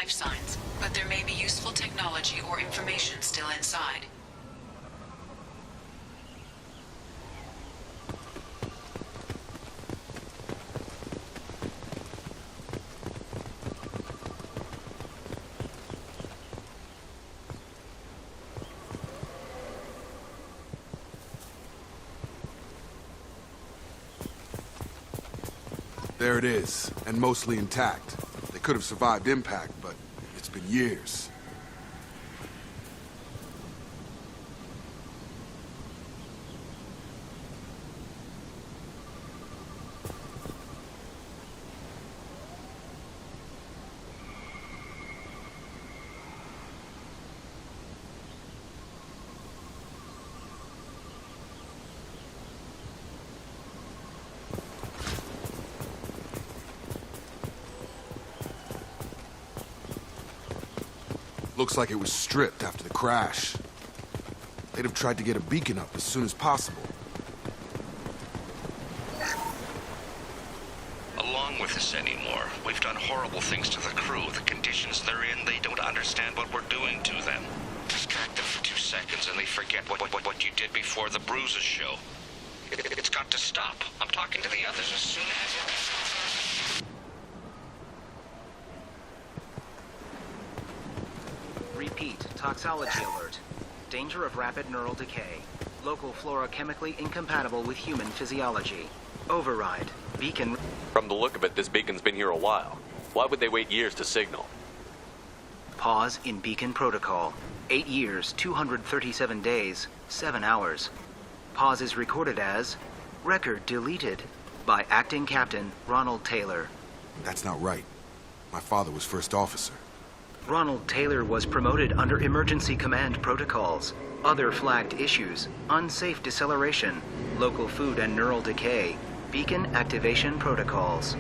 life signs, but there may be useful technology or information still inside. There it is, and mostly intact. They could have survived impact, but it's been years. Looks like it was stripped after the crash. They'd have tried to get a beacon up as soon as possible. Along with us anymore. We've done horrible things to the crew. The conditions they're in, they don't understand what we're doing to them. Distract them for 2 seconds and they forget what you did before the bruises show. It's got to stop. I'm talking to the others as soon as... Repeat, toxology alert. Danger of rapid neural decay. Local flora chemically incompatible with human physiology. Override. Beacon... From the look of it, this beacon's been here a while. Why would they wait years to signal? Pause in beacon protocol. 8 years, 237 days, 7 hours. Pause is recorded as... Record deleted by Acting Captain Ronald Taylor. That's not right. My father was first officer. Ronald Taylor was promoted under emergency command protocols. Other flagged issues: unsafe deceleration, local food and neural decay, beacon activation protocols.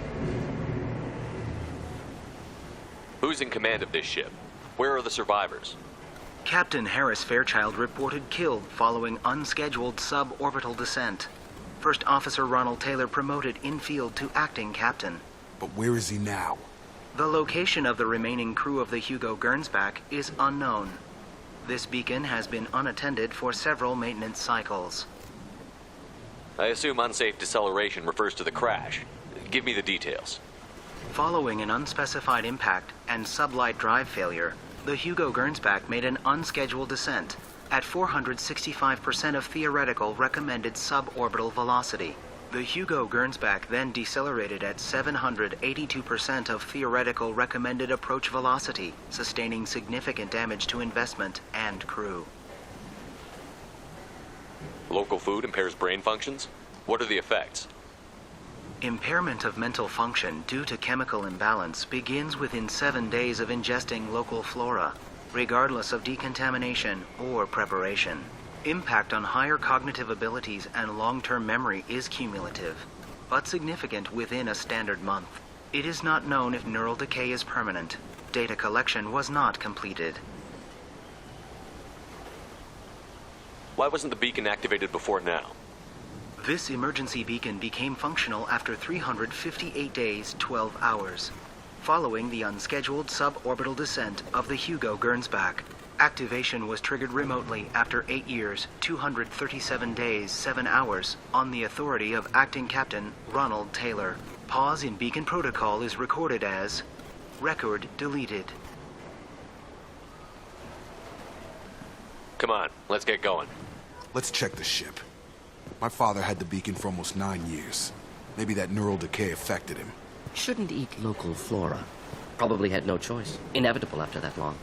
Who's in command of this ship? Where are the survivors? Captain Harris Fairchild reported killed following unscheduled suborbital descent. First Officer Ronald Taylor promoted in-field to acting captain. But where is he now? The location of the remaining crew of the Hugo Gernsback is unknown. This beacon has been unattended for several maintenance cycles. I assume unsafe deceleration refers to the crash. Give me the details. Following an unspecified impact and sublight drive failure, the Hugo Gernsback made an unscheduled descent at 465% of theoretical recommended suborbital velocity. The Hugo Gernsback then decelerated at 782% of theoretical recommended approach velocity, sustaining significant damage to investment and crew. Local food impairs brain functions? What are the effects? Impairment of mental function due to chemical imbalance begins within 7 days of ingesting local flora, regardless of decontamination or preparation. Impact on higher cognitive abilities and long-term memory is cumulative, but significant within a standard month. It is not known if neural decay is permanent. Data collection was not completed. Why wasn't the beacon activated before now? This emergency beacon became functional after 358 days, 12 hours, following the unscheduled suborbital descent of the Hugo Gernsback. Activation was triggered remotely after 8 years, 237 days, 7 hours, on the authority of Acting Captain Ronald Taylor. Pause in beacon protocol is recorded as record deleted. Come on, let's get going. Let's check the ship. My father had the beacon for almost 9 years. Maybe that neural decay affected him. Shouldn't eat local flora. Probably had no choice. Inevitable after that long.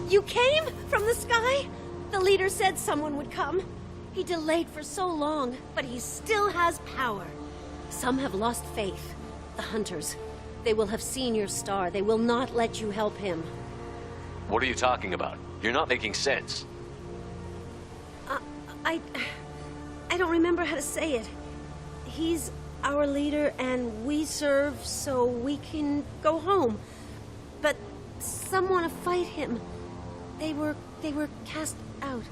You came from the sky? The leader said someone would come. He delayed for so long, but he still has power. Some have lost faith. The hunters. They will have seen your star. They will not let you help him. What are you talking about? You're not making sense. I don't remember how to say it. He's our leader and we serve so we can go home. But some want to fight him. They were cast out.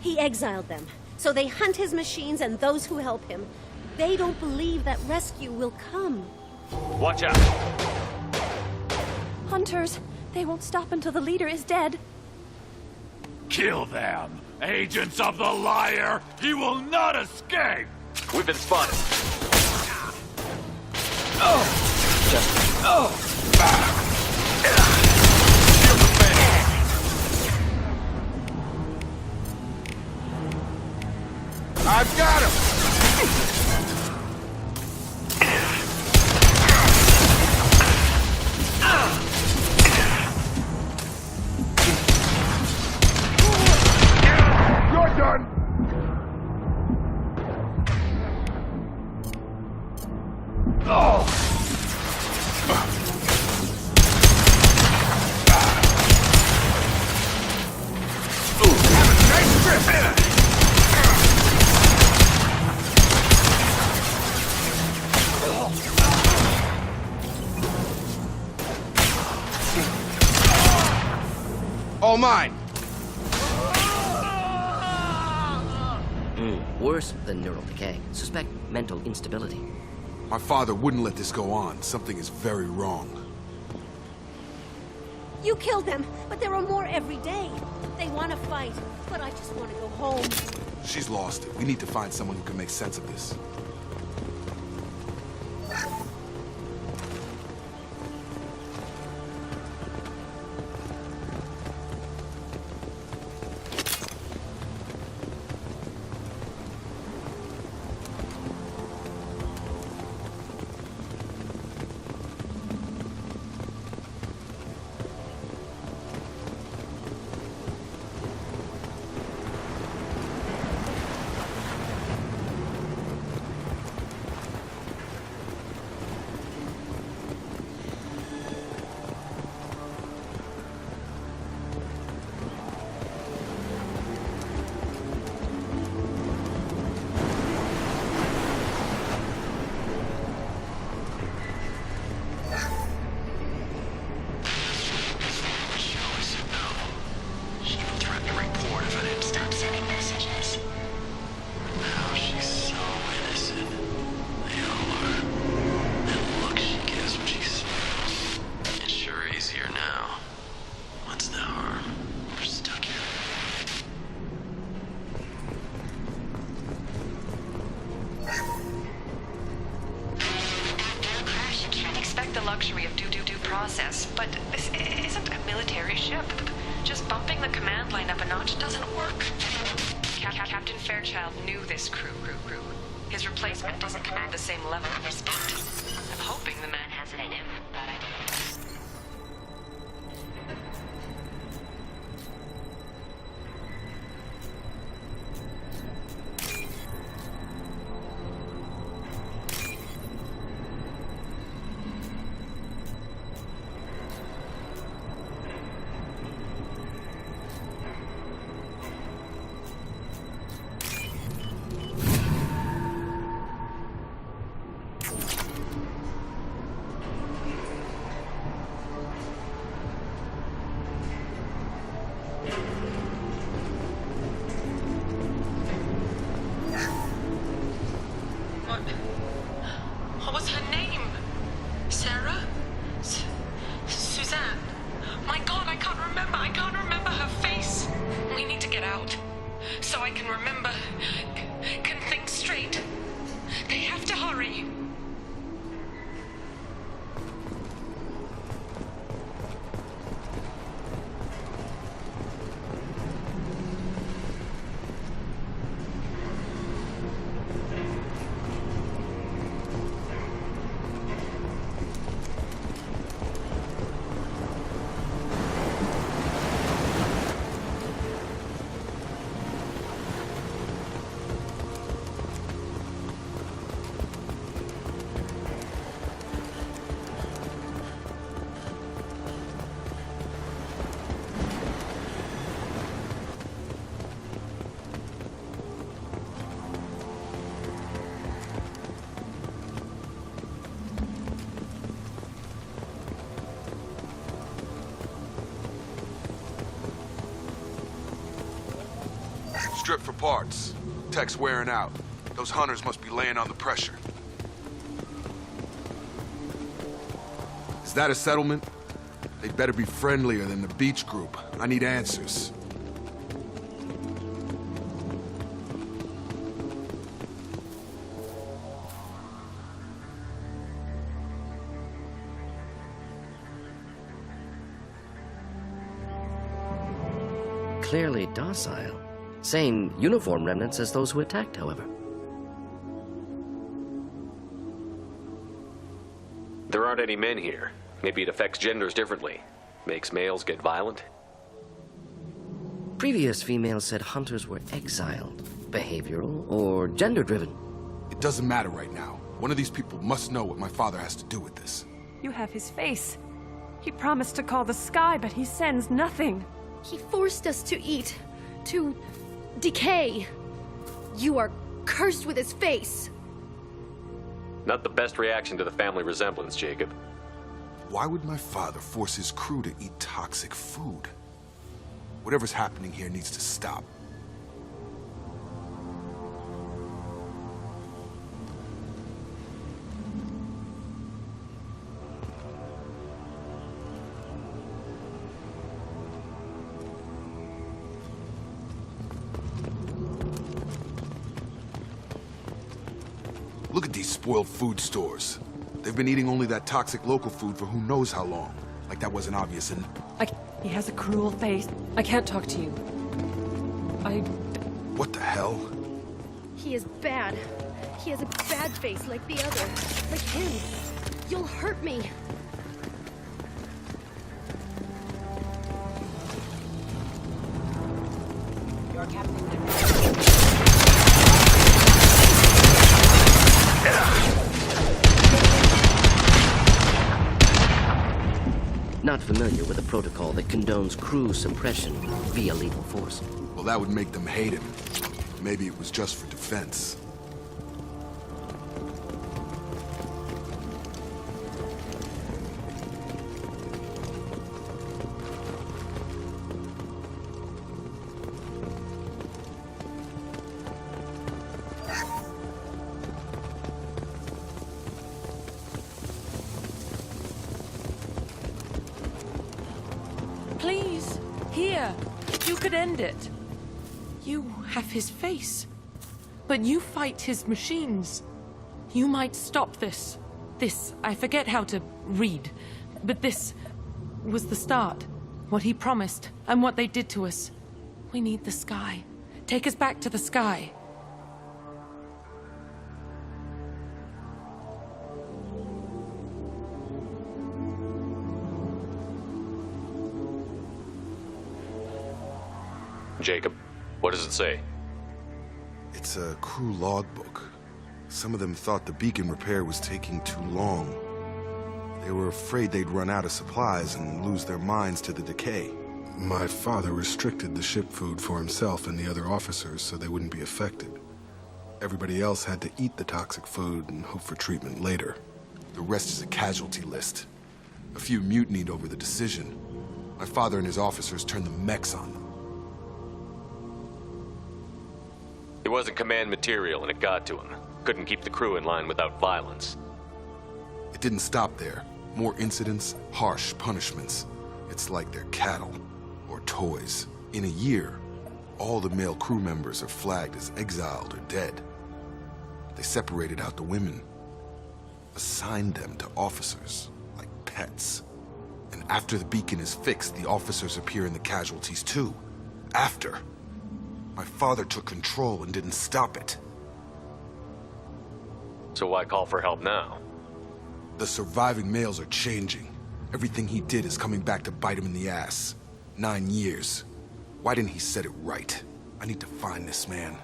He exiled them, so they hunt his machines and those who help him. They don't believe that rescue will come. Watch out! Hunters. They won't stop until the leader is dead. Kill them! Agents of the liar! He will not escape! We've been spotted. I've got him! You're done! All mine! Worse than neural decay. Suspect mental instability. My father wouldn't let this go on. Something is very wrong. You killed them, but there are more every day. They want to fight, but I just want to go home. She's lost it. We need to find someone who can make sense of this. Luxury of due process, but this isn't a military ship. Just bumping the command line up a notch doesn't work. Captain Fairchild knew this crew. His replacement doesn't command the same level of respect. I'm hoping the man has it in him, but I don't. Strip for parts. Tech's wearing out. Those hunters must be laying on the pressure. Is that a settlement? They'd better be friendlier than the beach group. I need answers. Clearly docile. Same uniform remnants as those who attacked, however. There aren't any men here. Maybe it affects genders differently. Makes males get violent. Previous females said hunters were exiled, behavioral, or gender-driven. It doesn't matter right now. One of these people must know what my father has to do with this. You have his face. He promised to call the sky, but he sends nothing. He forced us to eat, to decay. You are cursed with his face. Not the best reaction to the family resemblance, Jacob. Why would my father force his crew to eat toxic food? Whatever's happening here needs to stop. Look at these spoiled food stores. They've been eating only that toxic local food for who knows how long. Like that wasn't obvious and... He has a cruel face. I can't talk to you. What the hell? He is bad. He has a bad face like the other. Like him. You'll hurt me. Your captain. Not familiar with a protocol that condones crew suppression via lethal force. Well, that would make them hate him. Maybe it was just for defense. Please, here, you could end it. You have his face, but you fight his machines. You might stop this. This, I forget how to read, but this was the start. What he promised, and what they did to us. We need the sky. Take us back to the sky. Jacob, what does it say? It's a crew logbook. Some of them thought the beacon repair was taking too long. They were afraid they'd run out of supplies and lose their minds to the decay. My father restricted the ship food for himself and the other officers so they wouldn't be affected. Everybody else had to eat the toxic food and hope for treatment later. The rest is a casualty list. A few mutinied over the decision. My father and his officers turned the mechs on them. It wasn't command material and it got to him. Couldn't keep the crew in line without violence. It didn't stop there. More incidents, harsh punishments. It's like they're cattle or toys. In a year, all the male crew members are flagged as exiled or dead. They separated out the women, assigned them to officers, like pets. And after the beacon is fixed, the officers appear in the casualties too. After. My father took control and didn't stop it. So why call for help now? The surviving males are changing. Everything he did is coming back to bite him in the ass. 9 years. Why didn't he set it right? I need to find this man.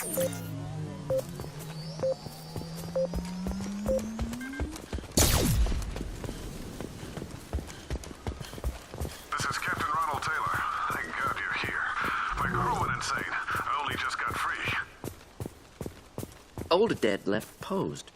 This is Captain Ronald Taylor. Thank God you're here. My crew went insane. I only just got free. Older Dead left posed.